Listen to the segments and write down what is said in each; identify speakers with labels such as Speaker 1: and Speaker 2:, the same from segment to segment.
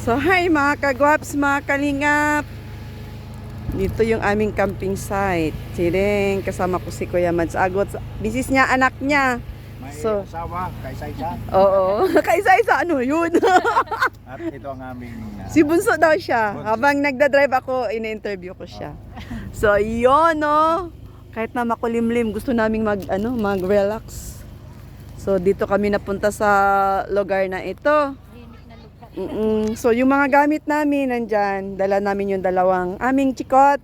Speaker 1: So hi mga kagwaps, mga kalingap. Dito yung aming camping site. Siring, kasama ko si Kuya Mads Agot. Bisis niya, anak niya.
Speaker 2: May
Speaker 1: So,
Speaker 2: asawa, kaisa-isa.
Speaker 1: oo, kaisa-isa ano yun?
Speaker 2: At ito ang aming
Speaker 1: Si Bunso daw siya.
Speaker 2: Bunso.
Speaker 1: Habang nagda-drive ako, ina-interview ko siya. So yun no. Kahit na makulimlim, gusto naming mag-relax. So dito kami napunta sa lugar na ito. So yung mga gamit namin nandyan, dala namin yung dalawang aming chikot,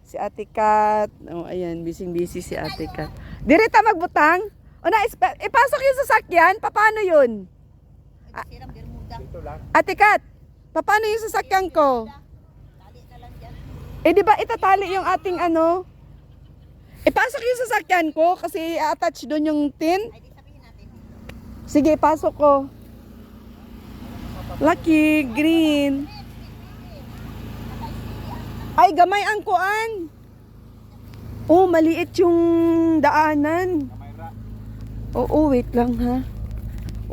Speaker 1: si Ate Kat. Oh, ayan, busy-busy si Ate Kat. Direta magbutang? O na, ipasok yung sasakyan? Paano yun?
Speaker 2: Ito lang.
Speaker 1: Ate Kat, paano yung sasakyan ko? Eh di ba itatali yung ating ano? Ipasok yung sasakyan ko kasi i-attach doon yung tin. Sige, pasok ko. Lucky, green. Ay, gamay ang kuan. Oh, maliit yung daanan.
Speaker 2: Kamayra.
Speaker 1: Oo, wait lang ha.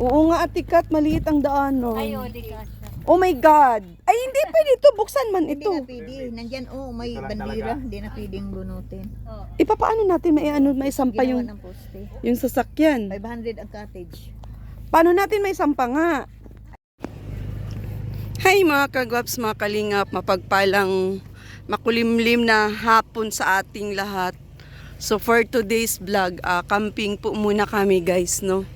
Speaker 1: Oo nga, Ate Kat, maliit ang daanan.
Speaker 3: Ayo, di ka siya.
Speaker 1: Oh my God. Ay, hindi pwede ito. Buksan man
Speaker 4: Hindi
Speaker 1: ito.
Speaker 4: na pwede. Nandyan, may
Speaker 2: Ito lang
Speaker 4: bandira.
Speaker 2: talaga.
Speaker 4: Hindi na pwedeng bunutin.
Speaker 3: Oh.
Speaker 1: Paano natin may sampa
Speaker 4: Ginawa
Speaker 1: yung,
Speaker 4: ng poste.
Speaker 1: yung sasakyan?
Speaker 4: 500 ang cottage.
Speaker 1: Paano natin may sampa nga? Hi mga kagwaps, mga kalingap, mapagpalang makulimlim na hapon sa ating lahat. So for today's vlog, camping po muna kami guys, no?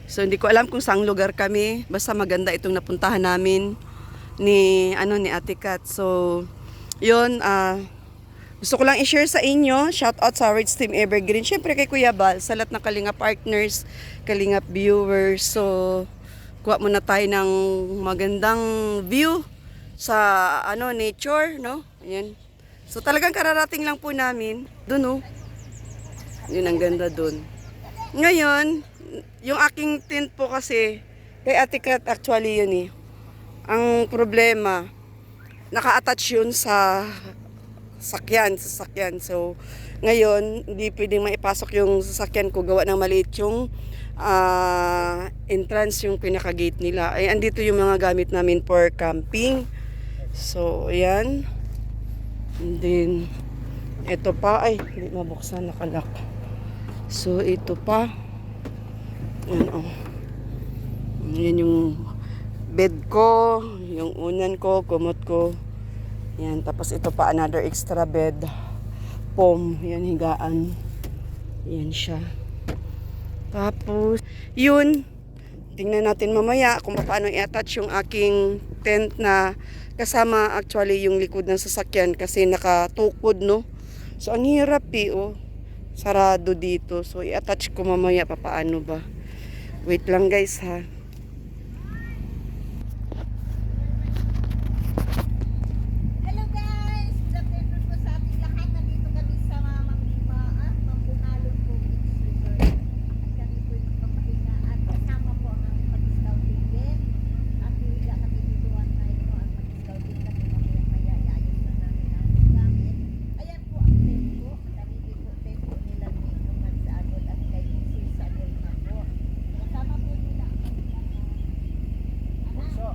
Speaker 1: So hindi ko alam kung saang lugar kami, basta maganda itong napuntahan namin ni Ate Kat. So yun, gusto ko lang i-share sa inyo, shout out sa Words Team Evergreen, syempre kay Kuya Bal, sa lahat ng Kalingap partners, Kalingap viewers. So kuha muna tayo ng magandang view sa nature, no? Ayan. So talagang kararating lang po namin doon, no? Yun ang ganda doon. Ngayon, yung aking tent po kasi kay Ate Kat actually yun eh. Ang problema, naka-attach yun sa sasakyan. So ngayon, hindi pwedeng maipasok yung sasakyan ko, gawa ng maliit yung entrance, yung pinaka-gate nila. Ay, andito yung mga gamit namin for camping. So, ayan. And then, ito pa. Ay, hindi mabuksan, nakalak. So, ito pa. Ayan, oh. Ayan yung bed ko, yung unan ko, kumot ko. Ayan, tapos ito pa, another extra bed. Foam, yan, higaan. Ayan siya. Tapos, yun, tingnan natin mamaya kung paano i-attach yung aking tent na kasama actually yung likod ng sasakyan kasi nakatukod, no? So, ang hirap oh. Sarado dito. So, i-attach ko mamaya paano ba. Wait lang guys ha.
Speaker 4: Hello guys! Good afternoon po sa ating lahat. Nandito kami sa Mampunalon po Beach Resort. At kami po yung magpapahinga at kasama po ang aming pag-scouting din. At hihiga kami dito one night po ang pag-scouting kami mamaya iayos na namin ang gamit. Ayan po ang tempo. Sarili po tempo nila ni Kuman sa Agod at kay Mrs. sa Agod na po. Kasama po nila ang
Speaker 2: Bunso.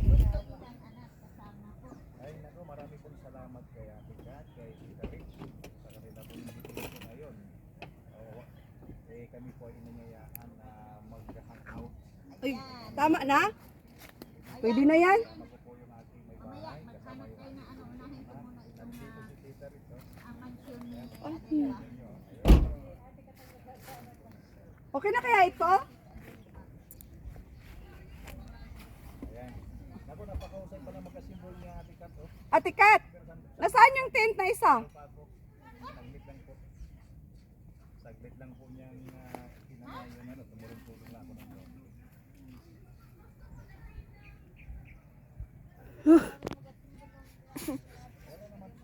Speaker 4: gusto nilang anak kasama po.
Speaker 2: Ay, naku, marami pong salamat kay Ate Kat, kay Tita Rich, sa kanila pong invitation ngayon. Oo, kami po ay inanyayaan na mag-hangout.
Speaker 1: Ay, tama na? Pwede na yan?
Speaker 2: Kasama ko po yung aking may bahay, kasama yung aking nandito si Tita Rich.
Speaker 1: Okay na kaya ito?
Speaker 2: Ayan. Naku, napakausay pa na magkasimbol niya Ate Kat.
Speaker 1: Ate Kat, nasaan yung tent na isa?
Speaker 2: Saglit lang po. Saglit lang po niyang kinamayan, tumulong-tulong lang ako ng doon.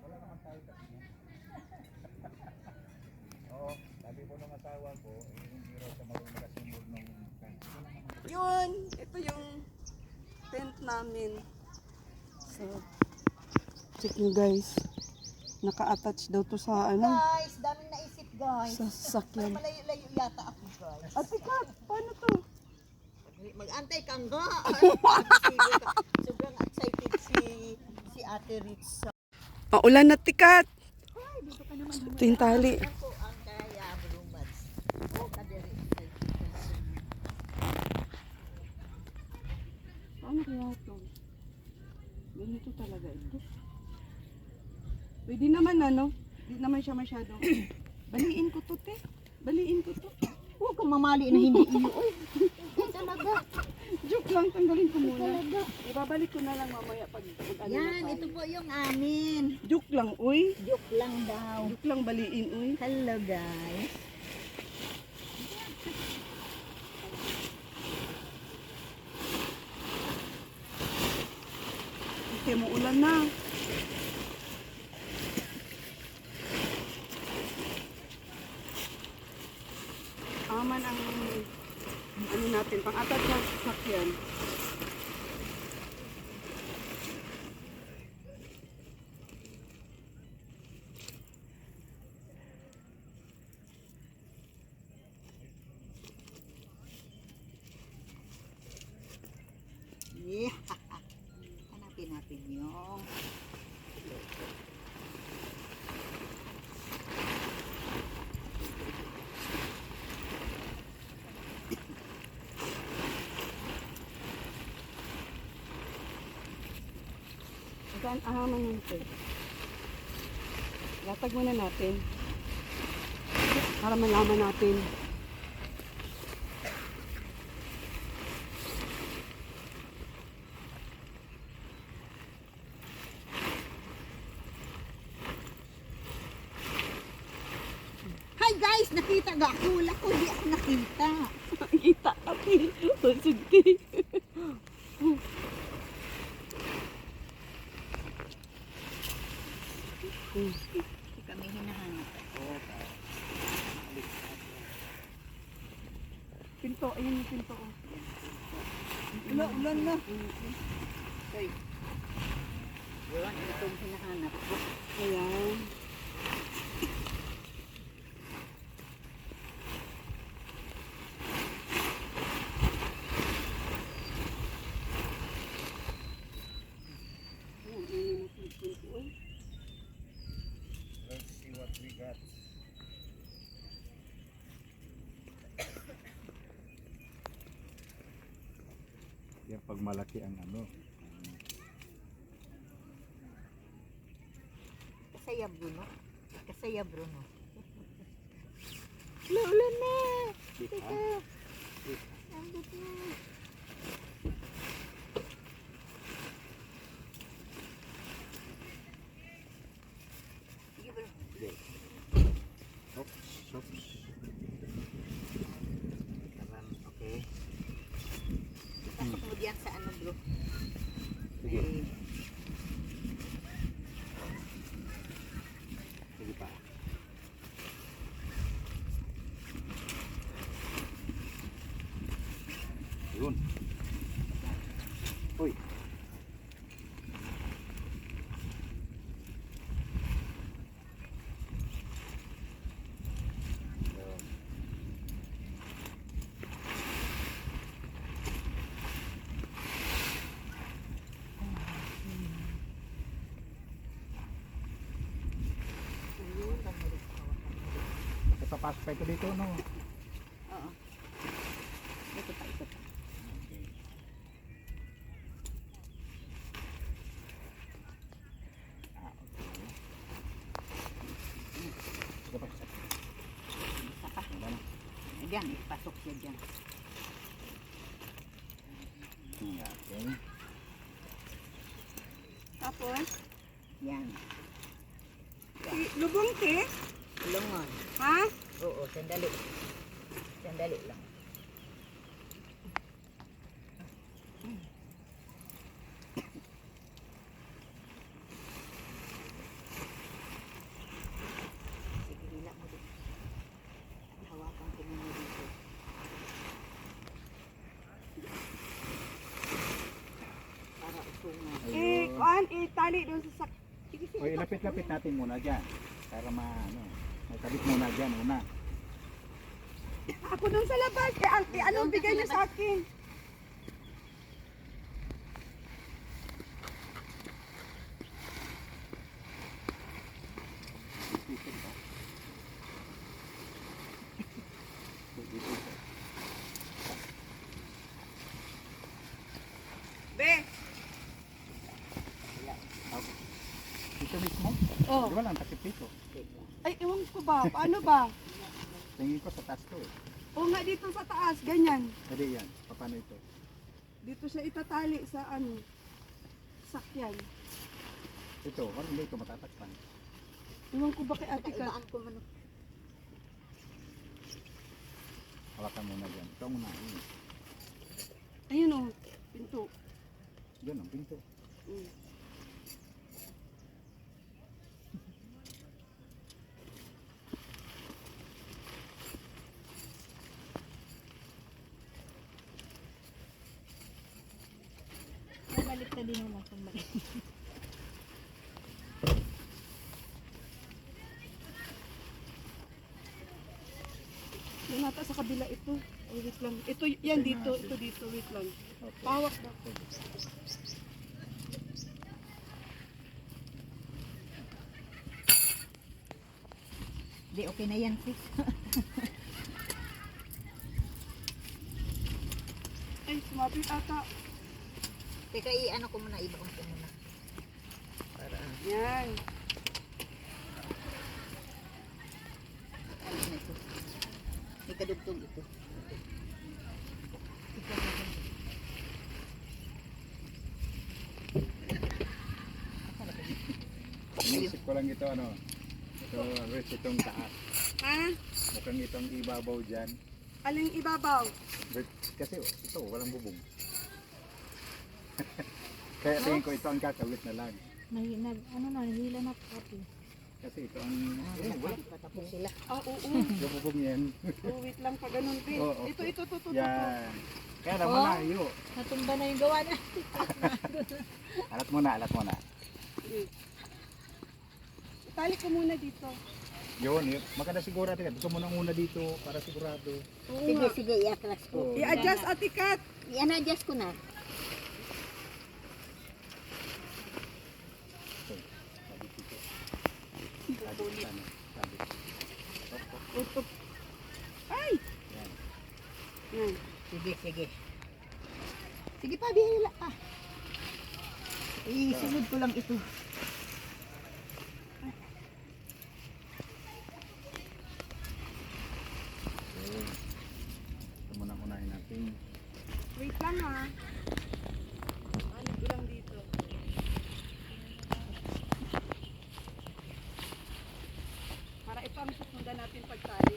Speaker 2: Wala naman tayo kasi. Oo, sabi po ng asawa ko, hindi raw siya marunong magkasimbol ng
Speaker 1: Yun, ito yung tent namin. So, check nyo guys. Naka-attach daw to sa
Speaker 4: Guys, daming naisip guys.
Speaker 1: sa sasakyan.
Speaker 4: Malayo-layo yata ako guys.
Speaker 1: Ate Kat, paano to?
Speaker 4: Mag-antay ka nga. Sobrang Ate Ritza.
Speaker 1: Maulan na tikat.
Speaker 4: Ay, dito ka naman.
Speaker 1: Ito yung tali.
Speaker 4: Ako ang kaya, Brumads. O, Ate Ritza.
Speaker 1: Ano kaya ito? Ganito talaga ito. Pwede naman ano? Hindi naman siya masyadong. Baliin ko to, te. Baliin ko to.
Speaker 4: Huwag kang mamali na hindi iyo. Uy, talaga.
Speaker 1: Joke lang, tanggalin ko muna.
Speaker 4: Talaga.
Speaker 1: Ibabalik ko na lang mamaya pag ano na
Speaker 4: Yan,
Speaker 1: tayo.
Speaker 4: ito po yung amin.
Speaker 1: Joke lang, uy.
Speaker 4: Joke lang daw.
Speaker 1: Joke lang, baliin, uy.
Speaker 4: Hello guys.
Speaker 1: Okay, maulan na. Aman ang ano natin, pang-atat sa sakyan.
Speaker 4: Yeah. Hanapin natin yung
Speaker 1: Saan ahaman natin? Latag muna natin. Para malaman natin.
Speaker 4: Hi guys! Nakita ga ako. Wala ko di ako nakita.
Speaker 1: Kita ate. Sugti.
Speaker 4: Hindi kami hinahanap.
Speaker 1: Pinto, ayun yung pinto ko.
Speaker 4: Ulan na. Hoy. Yun, itong hinahanap ko.
Speaker 1: Ayan. Ayan, ayun yung pinto ko.
Speaker 2: Let's see what we got. Yan pag malaki ang ano.
Speaker 4: Kasaya Bruno. Kasaya Bruno. Ulan na. Teka. Ambot na. Sige bro.
Speaker 2: Oops, oops.
Speaker 4: Karan, okay. Pasok mo diyan sa ano bro.
Speaker 2: Sige.
Speaker 4: Eh,
Speaker 2: Sige pa. Yun. Uy. Yun. Papasok pa ito dito, no?
Speaker 4: oo. Ito pa, ito pa.
Speaker 2: Sige pa.
Speaker 4: Saka.
Speaker 2: Wala na.
Speaker 4: Ayan, ipasok siya dyan.
Speaker 2: Okay.
Speaker 1: Tapos,
Speaker 4: Yan.
Speaker 1: lubong te.
Speaker 4: Lungon.
Speaker 1: Ha?
Speaker 4: Oo, sandali. Sandali lang. Sige, hila mo dito. Hawakan ko muna dito. Para usungan.
Speaker 1: Kuan, itali doon sa sak. Sige, sige.
Speaker 2: O, ilapit-lapit natin muna dyan. Para may kabit muna dyan muna.
Speaker 1: Ako doon sa labas. Anong bigay niyo sa akin?
Speaker 2: Normal lang, takip dito.
Speaker 1: Ay, ewan ko ba? Paano ba?
Speaker 2: Tingin ko sa taas to eh.
Speaker 1: O nga dito sa taas, ganyan.
Speaker 2: Hindi yan. Paano ito?
Speaker 1: Dito siya itatali sa ano, sakyan.
Speaker 2: Ito, wala hindi ito matatakpan.
Speaker 1: Ewan ko ba kay Ate Kat?
Speaker 4: Kaibaan ko man.
Speaker 2: Hawakan muna dyan. Ito muna. Yun.
Speaker 1: Ayun o, pinto.
Speaker 2: Yun ang pinto.
Speaker 1: Mm.
Speaker 4: Babalik na din naman kung balik.
Speaker 1: Yung nata sa kabila ito. Oh, wait lang. Ito, yan dito. Ito dito. Wait lang.
Speaker 2: Okay.
Speaker 1: Pawak na.
Speaker 4: Di, okay na yan, sis.
Speaker 1: Ay, sumapit ata.
Speaker 4: Teka, ano ko muna, ibaon ko muna. Para,
Speaker 1: Yan.
Speaker 4: ano na ito. May kadugtog ito.
Speaker 2: Inisip ko lang ito ano. Ito, Rich, itong taas.
Speaker 1: Ha?
Speaker 2: Mukhang itong ibabaw dyan.
Speaker 1: Aling ibabaw?
Speaker 2: Rich, kasi ito, walang bubong. Kaya tingin ko ito ang kakawit na lang.
Speaker 4: Nahila na pati.
Speaker 2: Kasi ito ang, wala.
Speaker 4: Patapos sila.
Speaker 1: Ah, oo.
Speaker 2: Yung bubong yan.
Speaker 1: Oh, wait lang pa ganun din.
Speaker 2: Oo, okay.
Speaker 1: Ito.
Speaker 2: Yan. Kaya naman
Speaker 4: Oh.
Speaker 2: na, iyo.
Speaker 4: Natumba na yung gawa na.
Speaker 2: Alat muna, alat muna.
Speaker 1: Okay. Itali ko muna dito.
Speaker 2: Yun, maganda sigurado ka. Gusto mo nang una dito para sigurado.
Speaker 1: Oo
Speaker 4: Sige,
Speaker 1: nga.
Speaker 4: sige, i-atlas ko.
Speaker 2: Oo.
Speaker 1: I-adjust Ate Kat.
Speaker 4: I-adjust ko na.
Speaker 2: Ito, sabi dito. Sabi sana. Sabi.
Speaker 1: Utop. Ay!
Speaker 2: Yan.
Speaker 1: Yan.
Speaker 4: Sige, sige. Sige pa, bihila pa. Isunod ko lang ito.
Speaker 2: Okay. Ito muna unahin natin.
Speaker 1: Wait lang ha. Ano ko lang dito. Para ito ang susundan natin pagtali.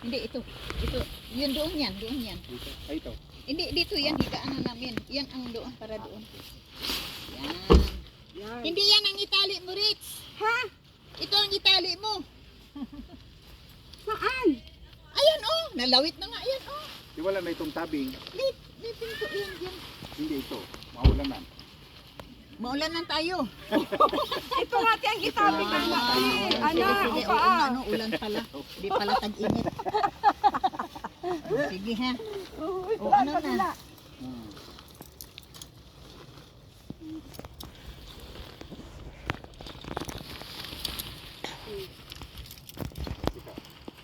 Speaker 4: Hindi, ito. Ito. Yun doon yan. Doon yan.
Speaker 2: Dito. Ay, ito.
Speaker 4: Hindi, dito yan. Higaan namin. Yan ang doon para doon. Yan.
Speaker 1: Yan.
Speaker 4: Hindi yan ang itali mo, Rich.
Speaker 1: Ha?
Speaker 4: Ito ang itali mo.
Speaker 1: Saan?
Speaker 4: Ayan, oh. Nalawit na nga. Ayan, oh.
Speaker 2: Di wala na itong tabing.
Speaker 4: May pinto yan dyan.
Speaker 2: Hindi ito. Maulan na.
Speaker 4: Maulan lang tayo.
Speaker 1: Ito natin ang itabi ka na. Ano?
Speaker 4: Sige,
Speaker 1: O paa.
Speaker 4: ano, ulan pala. Di pala tag-init. Sige ha.
Speaker 1: Oh, ito
Speaker 4: O,
Speaker 1: ang
Speaker 4: ano na?
Speaker 1: kabila.
Speaker 2: Hmm.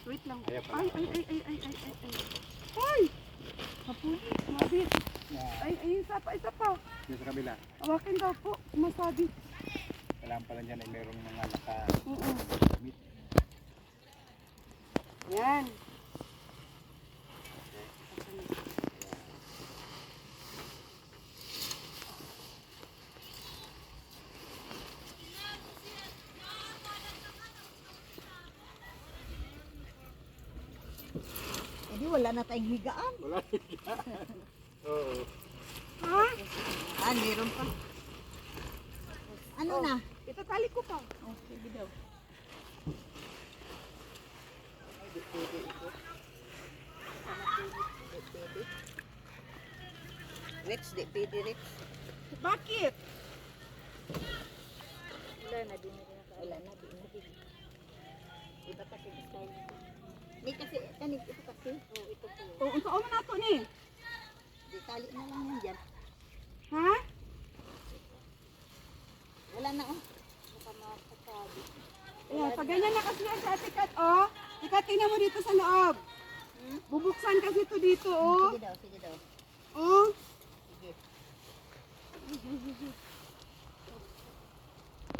Speaker 1: Wait lang.
Speaker 2: Kaya pala.
Speaker 1: Ay. Ay! Kapulit, mabit. Ay, isa pa.
Speaker 2: Dito sa kabila.
Speaker 1: Hawakin daw po. Masabi.
Speaker 2: Kailangan pala dyan ay merong mga
Speaker 1: Oo.
Speaker 2: naka-gamit.
Speaker 1: Yan.
Speaker 4: Hindi, wala na tayong higaan.
Speaker 2: Wala. Oo.
Speaker 1: Ha?
Speaker 4: Ah, meron pa. Ano
Speaker 1: Oh.
Speaker 4: na?
Speaker 1: Itatali ko pa.
Speaker 4: Oh, sige daw. Rich, di pwede, Rich.
Speaker 1: Bakit?
Speaker 4: Wala na, di na wala na, di na. Iba kasi style. May kasi, kanig ito kasi. Oh, ito po.
Speaker 1: O, ang kaon na ito ni.
Speaker 4: Di tali na lang yan dyan.
Speaker 1: Ha?
Speaker 4: Wala na, oh. Baka makasabi.
Speaker 1: Ayan, pag ganyan na kasi yan sa Ate Kat, oh. Ika, tingnan mo dito sa loob.
Speaker 4: Hmm?
Speaker 1: Bubuksan kasi ito dito, oh.
Speaker 4: Sige daw, sige daw.
Speaker 1: Oh.
Speaker 4: Sige.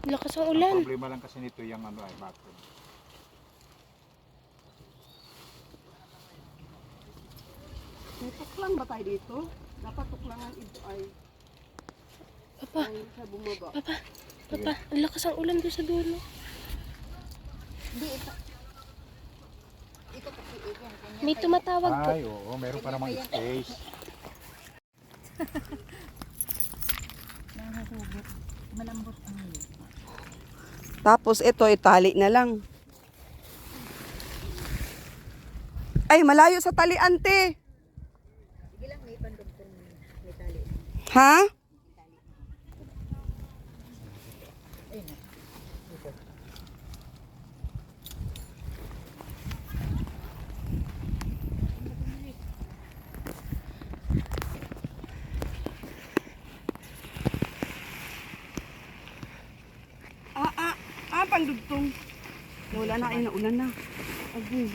Speaker 3: Lakas ang
Speaker 2: Ang
Speaker 3: ulan.
Speaker 2: problema lang kasi nito yung ano ay bathroom.
Speaker 1: May tuklang ba tayo dito? Dapat tuklangan ito ay
Speaker 3: Papa,
Speaker 1: ay siya bumaba.
Speaker 3: papa, ang lakas ang ulan doon sa dulo.
Speaker 4: Hindi, ito. Ito kasi, yan. Kanya
Speaker 3: May tumatawag po.
Speaker 2: Ay, oo, meron pa namang space.
Speaker 4: Nahuhugot. Malambot ang lupa.
Speaker 1: Tapos ito, itali na lang. Ay, malayo sa talian, te.
Speaker 4: Sige lang, may pandugtong may tali.
Speaker 1: Ha?
Speaker 4: Ayun na.
Speaker 1: Pandugtong. Wala na, ay naulan na. Agay.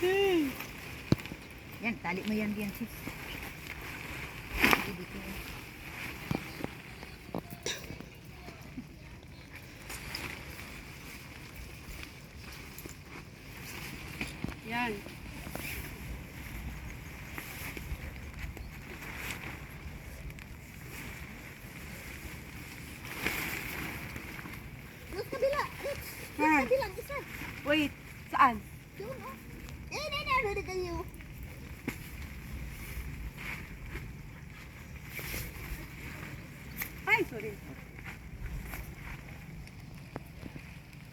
Speaker 1: Hey.
Speaker 4: Yan, tali mo yan diyan, sis. Dito.
Speaker 1: Yan.
Speaker 4: Doon sa kabila, Rich.
Speaker 1: Ha?
Speaker 4: Doon sa kabilang isa.
Speaker 1: Wait, saan?
Speaker 4: Doon, oh. Ano na kayo?
Speaker 1: Ay, sorry.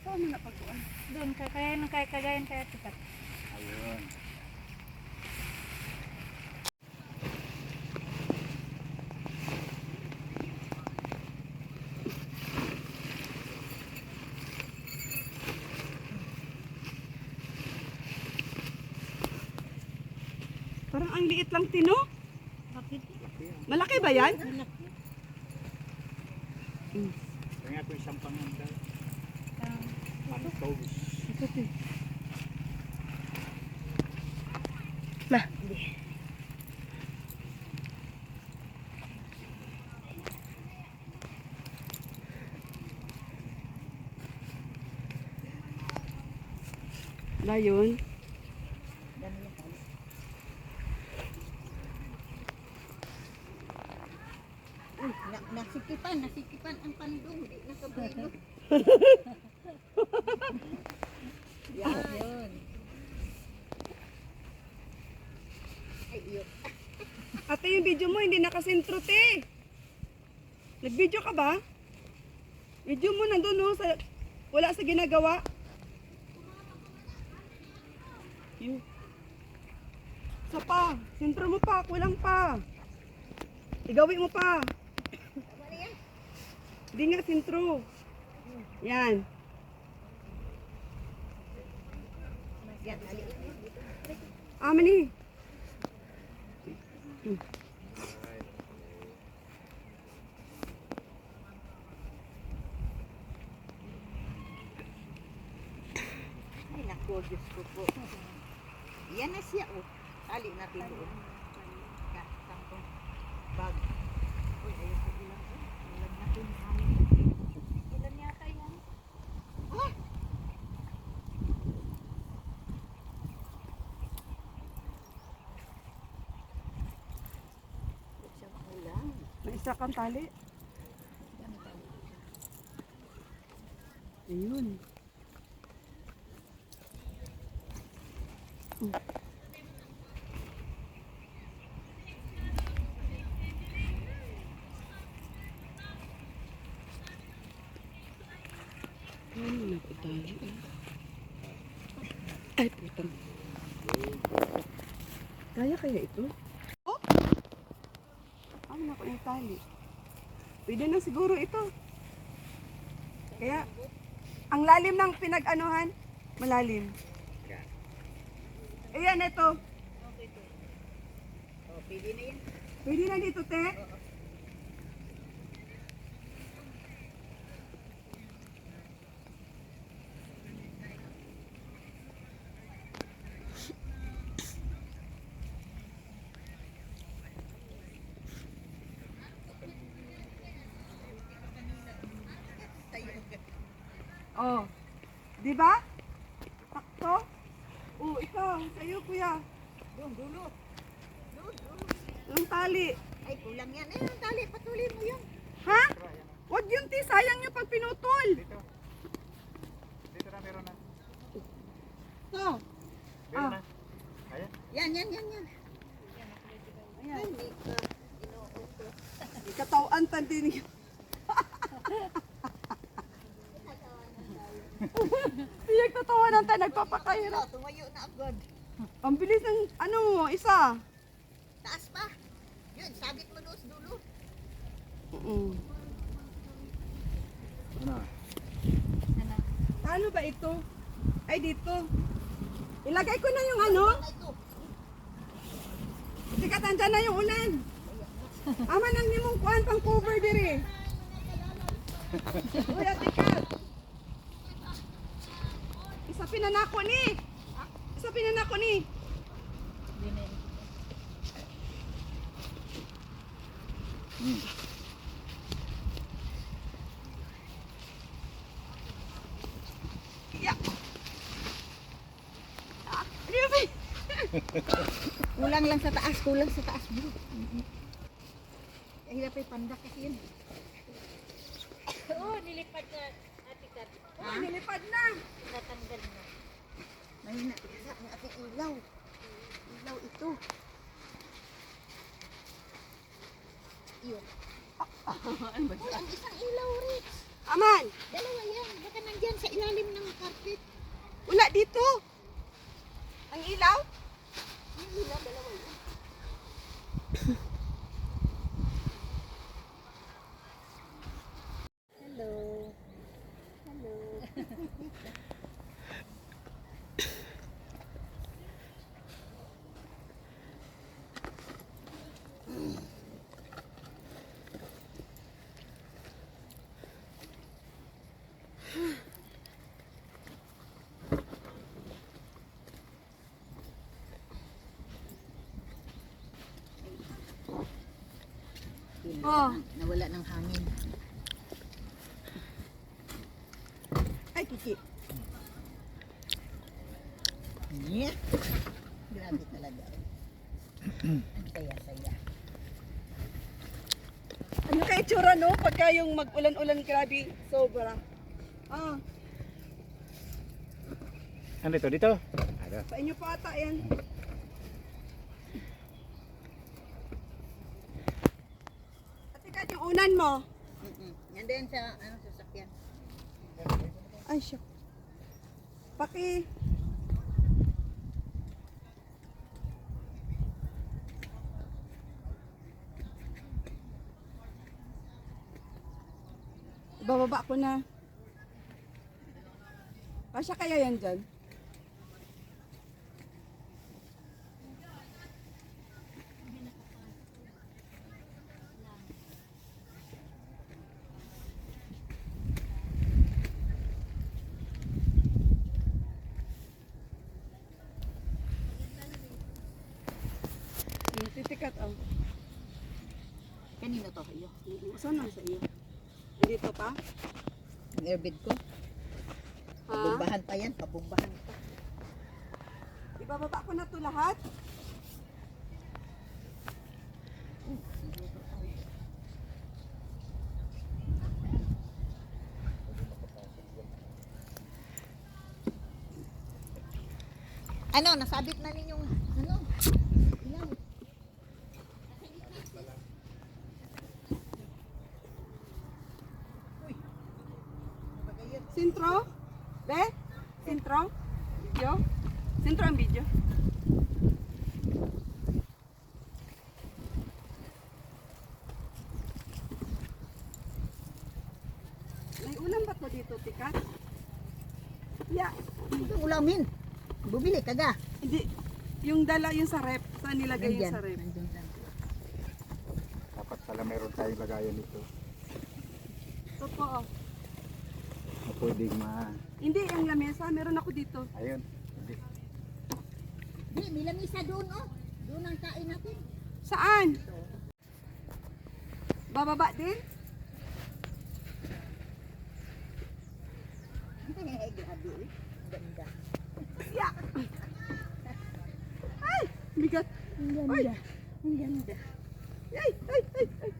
Speaker 1: Saan mo napagkuhan?
Speaker 3: Doon, kagayan kaya tikat.
Speaker 2: Ayun.
Speaker 1: Parang ang liit lang, Tino. Malaki ba yan?
Speaker 2: Kaya ito isang pangandal. Pantogs.
Speaker 3: Ma.
Speaker 1: Layon.
Speaker 4: Nasikipan ang pandong. Di nakabrino. Yan. Ay, yun.
Speaker 1: Ate, yung video mo hindi nakasentro, te. Nag-video ka ba? Video mo nandun, no? Wala sa ginagawa. Yun. Isa pa. Sentro mo pa. Kulang pa. Igawi mo pa. Hindi nga sentro. Yan.
Speaker 4: Yan, tali.
Speaker 1: Mani.
Speaker 4: Ay, naku, Diyos ko po. Yan na siya, oh. Tali natin doon. Tampong bag. Uy, ayun ko ilang. Ilan na ito yung amin. Ilan yata yan? Ah! Huwag siya makulang.
Speaker 1: May isa kang tali.
Speaker 4: Dami tali.
Speaker 1: Ayun. Ano na po tayo? Ay, putang. Kaya kaya ito? Oh! Ano na po yung tali? Pwede na siguro ito. Kaya, ang lalim ng pinag-anuhan, malalim. Ayan, ito.
Speaker 4: Oh, pwede na yan.
Speaker 1: Pwede na dito, te. Oh. Di ba? Takto? Oh, ikaw. Sa'yo, kuya.
Speaker 4: Doon, dulo. Doon, dulo.
Speaker 1: Yung tali.
Speaker 4: Ay, kulang yan. Eh, ang tali, patuloy mo yun.
Speaker 1: Ha? Huwag yun, ti. Sayang yung pag pinutol.
Speaker 2: Dito. Dito na, meron na.
Speaker 1: Oh.
Speaker 2: Meron na. Ayan.
Speaker 4: Yan.
Speaker 1: Ayan.
Speaker 4: Ay, hindi ka inuutos.
Speaker 1: Katawan tandin. Piyag tatawanan tayo, nagpapakahirap.
Speaker 4: Tumayo na agad.
Speaker 1: Ang bilis ng, ano, isa.
Speaker 4: Taas pa. Yun, sabit mo doon sa dulo.
Speaker 2: Ano?
Speaker 1: Paano ba ito? Ay, dito. Ilagay ko na yung ano.
Speaker 4: Wala ito.
Speaker 1: Sikat, andyan na yung ulan. Ama nang nimong kuhan pang cover dire. Kuya, tikat. Isa pinanako ni. Isa pinanako ni. Yeah. Ano ba?
Speaker 4: Kulang lang sa taas, bro. Hirap ay pandak kasi yun.
Speaker 3: Oo, nilipad na Ate Kat.
Speaker 1: Oh, nilipad na.
Speaker 3: Natanggal na.
Speaker 4: Mahina. Isa ang ating ilaw. Ilaw ito. Yun. Uy, ang isang ilaw, Rex.
Speaker 1: Aman,
Speaker 4: Dalawa yan. Baka nandyan sa ilalim ng carpet.
Speaker 1: wala dito. Ang ilaw?
Speaker 4: Yung ilaw, dalawa yan. Hello. Hello.
Speaker 1: Oh.
Speaker 4: Nawala ng hangin.
Speaker 1: Ay, Kiki.
Speaker 4: Yeah. Grabe talaga. Ang saya-saya.
Speaker 1: Ano kaya itsura, no? Pagka yung mag-ulan-ulan, grabe, sobra. Ah,
Speaker 2: Ano dito? Dito? Ano?
Speaker 1: sa inyo pa ata yan. Ate Kat, yung unan mo.
Speaker 4: Yan din sa sasakyan.
Speaker 1: Ay, siya. Paki. Bababa ko na. Kasya kaya yan dyan? Titikat ang.
Speaker 4: Kanino to? Iyo.
Speaker 1: Saan lang sa iyo? Dito pa?
Speaker 4: Ang airbed ko.
Speaker 1: Ha?
Speaker 4: Pabumbahan pa yan. Pabumbahan pa.
Speaker 1: Ibababa ko na to lahat.
Speaker 4: Ano? Nasabit na ninyong ano? Ilaw.
Speaker 1: Sintro? Be? Sintro? Yo? Sintro ang video? May ulam ba to dito, Tika? Yeah.
Speaker 4: Ito ulamin. Bumili ka ga.
Speaker 1: Hindi. Yung dala yung sa rep. Saan nilagay yung sa rep?
Speaker 4: Nandyan lang.
Speaker 2: Dapat pala meron tayong lagayan nito.
Speaker 1: Ito po. Oh.
Speaker 2: Na pwedeng
Speaker 1: Hindi, yung lamesa. Meron ako dito.
Speaker 2: Ayun. Hindi.
Speaker 4: Di, may lamisa doon oh. Doon ang kain natin.
Speaker 1: Saan? Bababa din?
Speaker 4: Grabe eh. Ganda.
Speaker 1: Bigat.
Speaker 4: Ang ganda. Ang ganda.
Speaker 1: Ay, ay, ay, ay.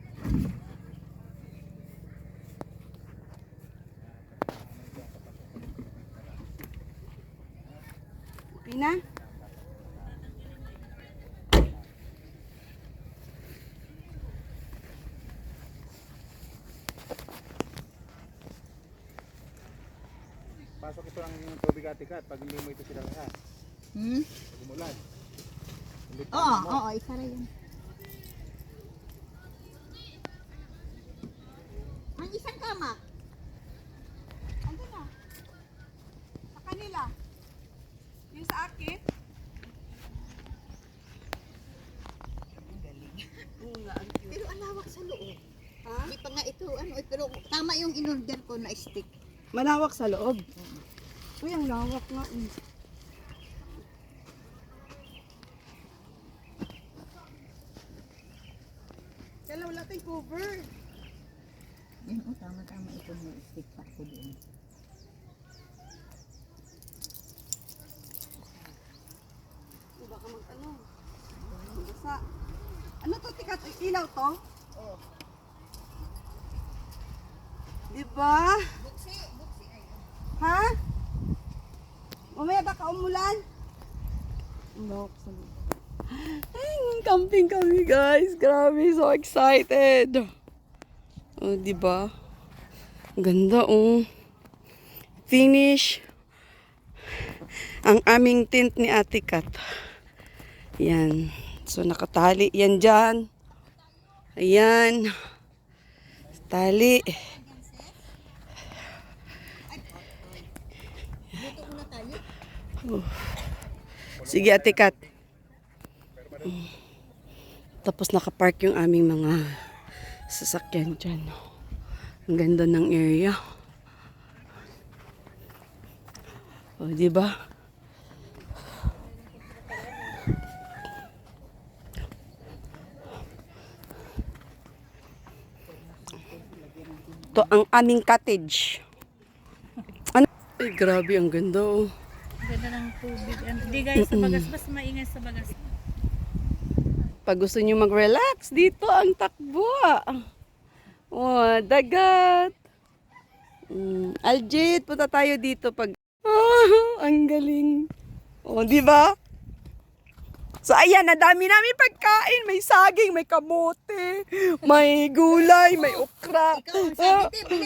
Speaker 1: Okay na?
Speaker 2: Pasok ito ang tubig atikat pag hindi mo ito sinangha. Pag umulan.
Speaker 4: Oo, oo, isa rin yun. Ang isang kama.
Speaker 1: Ano na? Sa kanila? Yung sa akin?
Speaker 4: Ang galing.
Speaker 1: Oo nga, ang cute.
Speaker 4: Pero ang lawak sa loob.
Speaker 1: Ha?
Speaker 4: Hindi pa nga ito, ano, pero tama yung in-order ko na stick.
Speaker 1: Malawak sa loob. Uy, ang lawak nga. Kaya wala tayong cover.
Speaker 4: Yan, oh, tama-tama ito yung stick pa ko doon.
Speaker 1: Baka mag-ano. Basa. Ano to, tikat? Ilaw to?
Speaker 4: Oo.
Speaker 1: Diba?
Speaker 4: Buksi ay.
Speaker 1: Ha? Mamaya baka umulan. Ang lawak sa loob. Ay, camping kami guys. Grabe, so excited. Oh, diba? Ang ganda, oh. Finish ang aming tent ni Ate Kat. Yan. So, nakatali yan dyan. Ayan. Tali.
Speaker 4: Dito muna tayo.
Speaker 1: Sige, Ate Kat. Tapos nakapark yung aming mga sasakyan dyan. Ang ganda ng area. O, diba? Ito ang aming cottage. Ano? Ay, grabe, ang ganda, oh.
Speaker 3: Ganda ng tubig. Hindi guys, sa bagas, mas maingay sa bagas.
Speaker 1: Pag gusto nyo mag-relax, dito ang takbo. Oh, dagat. Aljit, punta tayo dito pag... ang galing. Oh, di ba? So, ayan, nadami namin pagkain. May saging, may kamote, may gulay, may okra.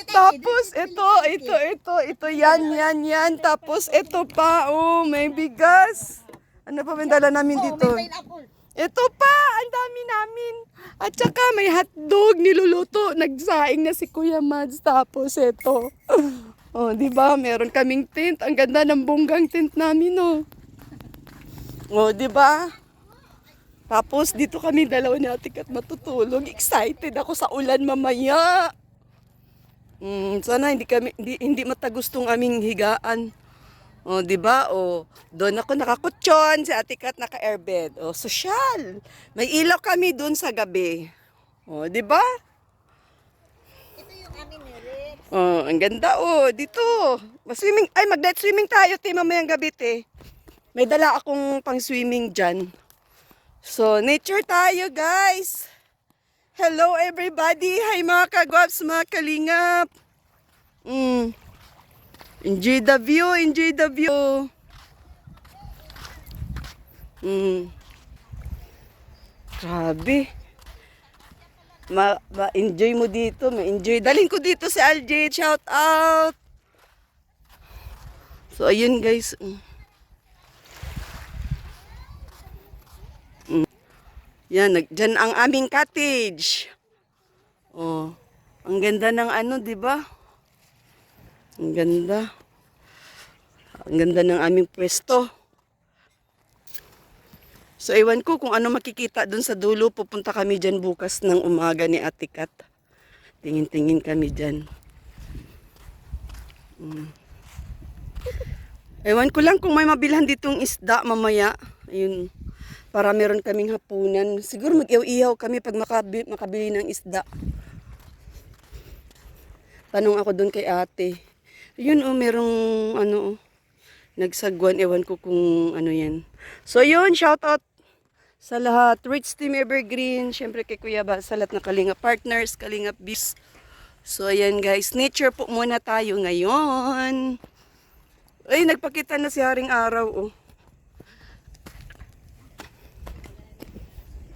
Speaker 1: Tapos, ito, yan. Tapos, ito pa, oh, may bigas. Ano pa may dala namin dito?
Speaker 4: May pineapple.
Speaker 1: Ito pa, ang dami namin. At saka may hotdog niluluto. Nagsaing na si Kuya Mads. Tapos ito. Oh, di ba? Meron kaming tent. Ang ganda ng bonggang tent namin, oh. Oh, di ba? Tapos dito kami dalawa ni Ate Kat matutulog. Excited ako sa ulan mamaya. Sana hindi matagustong aming higaan. O, di ba? O, doon ako nakakutsyon, si Ate Kat naka-airbed. O, sosyal. May ilaw kami doon sa gabi. O, di ba?
Speaker 4: Ito yung amin ni Rex.
Speaker 1: O, ang ganda, o. Dito. Swimming. Ay, mag-night swimming tayo, te, mamayang gabi, te. May dala akong pang-swimming dyan. So, nature tayo, guys. Hello, everybody. Hi, mga kagwaps, mga kalingap. Enjoy the view, enjoy the view. Grabe. Ma-enjoy mo dito, ma-enjoy. Dalhin ko dito si Aljit, shout out. So, ayun guys. Yan, dyan ang aming cottage. Oh, ang ganda ng ano, di ba? Ang ganda. Ang ganda ng aming pwesto. So, ewan ko kung ano makikita dun sa dulo. Pupunta kami dyan bukas ng umaga ni Ate Kat. Tingin-tingin kami dyan. Ewan ko lang kung may mabilhan ditong isda mamaya. Ayun. Para meron kaming hapunan. Siguro mag-ihaw-ihaw kami pag makabili ng isda. Tanong ako dun kay ate. Yun oh, merong ano oh, nagsagwan. Ewan ko kung ano yan. So yun, shout out sa lahat. Rich Team Evergreen. Syempre kay Kuya Ba, sa lahat na Kalinga Partners, Kalinga Bis. So ayan guys, nature po muna tayo ngayon. Ay, nagpakita na si Haring Araw oh.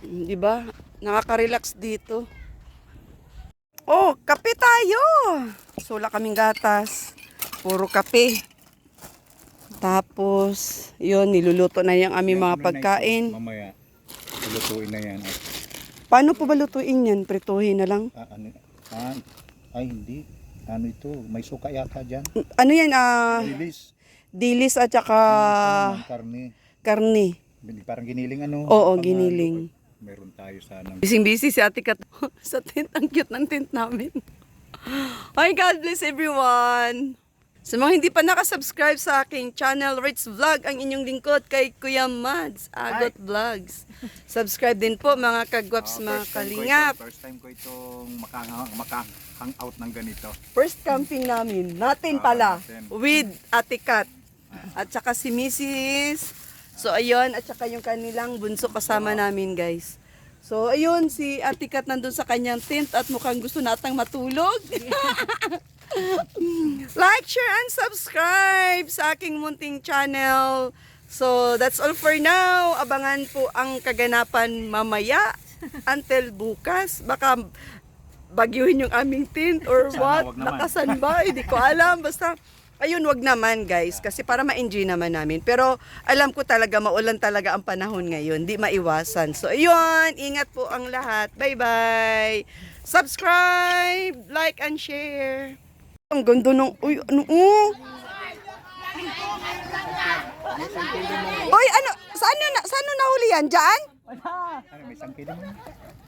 Speaker 1: Di ba? Nakaka-relax dito. Oh, kape tayo. Sula kaming gatas. Puro kape. Tapos, yun, niluluto na yung aming mga pagkain.
Speaker 2: Mamaya, lutuin na yan.
Speaker 1: Paano po ba lutuin yan? Prituhin na lang?
Speaker 2: Ay, hindi. Ano ito? May suka yata dyan.
Speaker 1: Ano yan?
Speaker 2: Bilis.
Speaker 1: Dilis at saka
Speaker 2: Karne.
Speaker 1: karne.
Speaker 2: Parang giniling ano.
Speaker 1: Oo,
Speaker 2: Pang-
Speaker 1: giniling.
Speaker 2: Meron tayo sana.
Speaker 1: Busy-busy si Ate Kat sa tent. Ang cute ng tent namin. Hi, God bless everyone! Sa mga hindi pa nakasubscribe sa aking channel, Ritz Vlog, ang inyong lingkod kay Kuya Mads, Agot Vlogs. Subscribe din po mga kagwaps, mga kalingap.
Speaker 2: First time ko itong maka-hangout ng ganito.
Speaker 1: First camping namin, natin pala,
Speaker 2: natin.
Speaker 1: with Ate Kat. At saka si Mrs. So ayun, at saka yung kanilang bunso kasama namin guys. So ayun, si Ate Kat nandun sa kanyang tent at mukhang gusto natang matulog. Like, share, and subscribe sa aking munting channel. So that's all for now. Abangan po ang kaganapan mamaya until bukas. Baka bagyuhin yung aming tent or
Speaker 2: Sana
Speaker 1: what.
Speaker 2: wag naman.
Speaker 1: Nakasanbay, di ko alam. Basta ayun, wag naman guys, kasi para ma-enjoy naman namin. Pero alam ko talaga, maulan talaga ang panahon ngayon, di maiwasan. So ayun, ingat po ang lahat. Bye-bye! Subscribe, like, and share. Ang ganda ng, uy, ano, Uy, ano, saan nahuli yan? Diyan?
Speaker 2: Ano, may sangkid naman.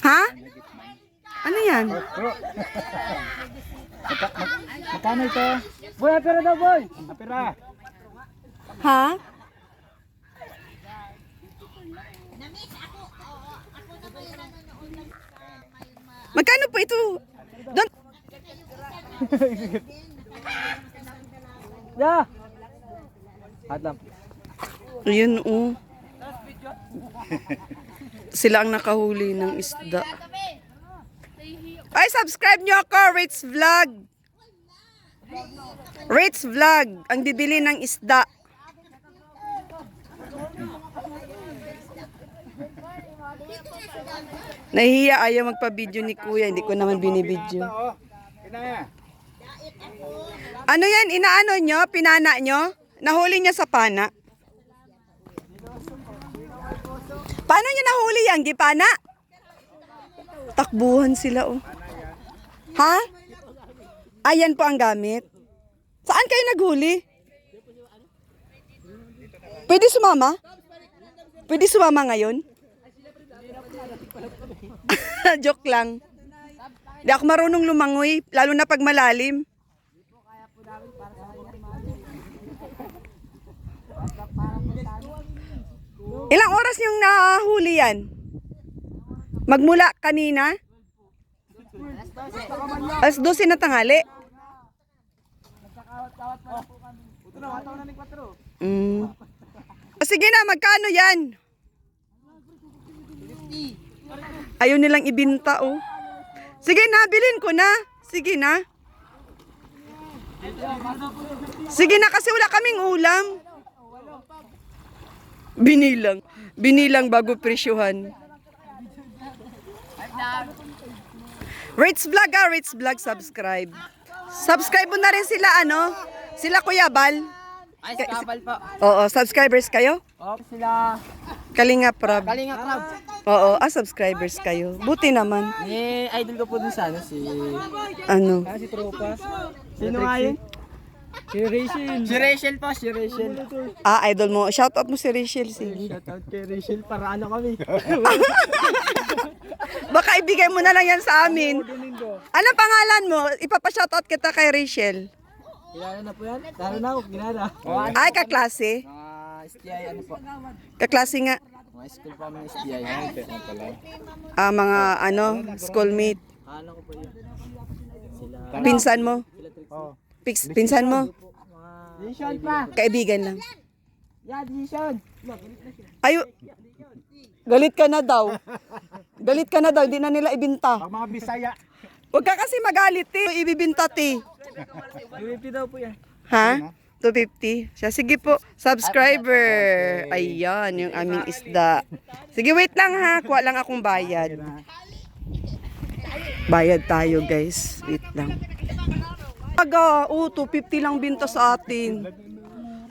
Speaker 1: Ha? Ano yan?
Speaker 2: Bro. Magkano ito? Boy, apira daw, boy. Apira.
Speaker 1: Ha? Magkano po ito? Doon.
Speaker 2: Ya. Hadlam.
Speaker 1: Ayun, oh. Sila ang nakahuli ng isda. Ay, subscribe nyo ako, Ritz Vlog. Ritz Vlog, ang bibili ng isda. Nahihiya, ayaw magpa-video ni Kuya, hindi ko naman binibidyo. Ano yan, inaano nyo? Pinana nyo? Nahuli niya sa pana? Paano niya nahuli yan? Gipana? Takbuhan sila, oh. Ha? Ayan po ang gamit. Saan kayo naghuli? Pwede sumama? Pwede sumama ngayon? Joke lang. Di ako marunong lumangoy, lalo na pag malalim. Ilang oras yung nahuli yan? Magmula kanina? Alas 12 na tanghali? Sige na, magkano yan? Ayaw nilang ibinta, oh. Sige na, bilhin ko na. Sige na. Sige na, kasi wala kaming ulam. Binilang. Binilang bago presyuhan. Ritz Vlog, Ritz Vlog, subscribe. Subscribe mo na rin sila, ano? Sila Kuya Bal.
Speaker 5: Ay, sa kapal po.
Speaker 1: Oo, subscribers kayo?
Speaker 5: Oh, sila.
Speaker 1: Kalinga Prab.
Speaker 5: Kalinga Crab.
Speaker 1: Oo, subscribers kayo. Buti naman.
Speaker 5: Eh, idol ko po dun sa ano, si...
Speaker 1: Ano?
Speaker 5: Si Tropas. Sino nga yun? Si Rachel. Si Rachel po, si Rachel.
Speaker 1: Idol mo. Shoutout mo si Rachel. Sige.
Speaker 5: Shoutout kay Rachel, para ano kami.
Speaker 1: Baka ibigay mo na lang yan sa amin. Ano pangalan mo? Ipapa-shoutout kita kay Rachel.
Speaker 5: Kilala na po yan? Lalo na ako, kilala.
Speaker 1: Ay, kaklase.
Speaker 5: Mga STI, ano po?
Speaker 1: Kaklase nga.
Speaker 5: Mga school pa mga STI.
Speaker 1: Mga ano, schoolmate.
Speaker 5: Ano ko po yun? Sila.
Speaker 1: Pinsan mo.
Speaker 2: Oh.
Speaker 1: Pinsan mo.
Speaker 5: Jason pa.
Speaker 1: Kaibigan lang.
Speaker 5: Yan, Jason.
Speaker 1: Ay, galit ka na daw. Galit ka na daw, hindi na nila ibinta.
Speaker 2: Ang mga Bisaya.
Speaker 1: Huwag ka kasi magalit, eh. Ibibinta, eh.
Speaker 5: 250 daw po yan.
Speaker 1: Ha? 250? Siya, sige po. Subscriber. Ayan, yung aming isda. Sige, wait lang ha. Kuha lang akong bayad. Bayad tayo, guys. Wait lang. Aga, 250 lang binta sa atin.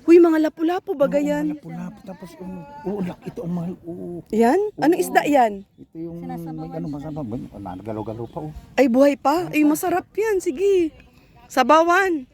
Speaker 1: Huy, mga lapu-lapu baga yan.
Speaker 2: Pula, tapos ito ang mahal.
Speaker 1: Yan? Anong isda yan?
Speaker 2: Ito yung may ano masama. Nagalaw-galaw pa.
Speaker 1: Ay, buhay pa. Ay, masarap yan. Sige. Sabawan.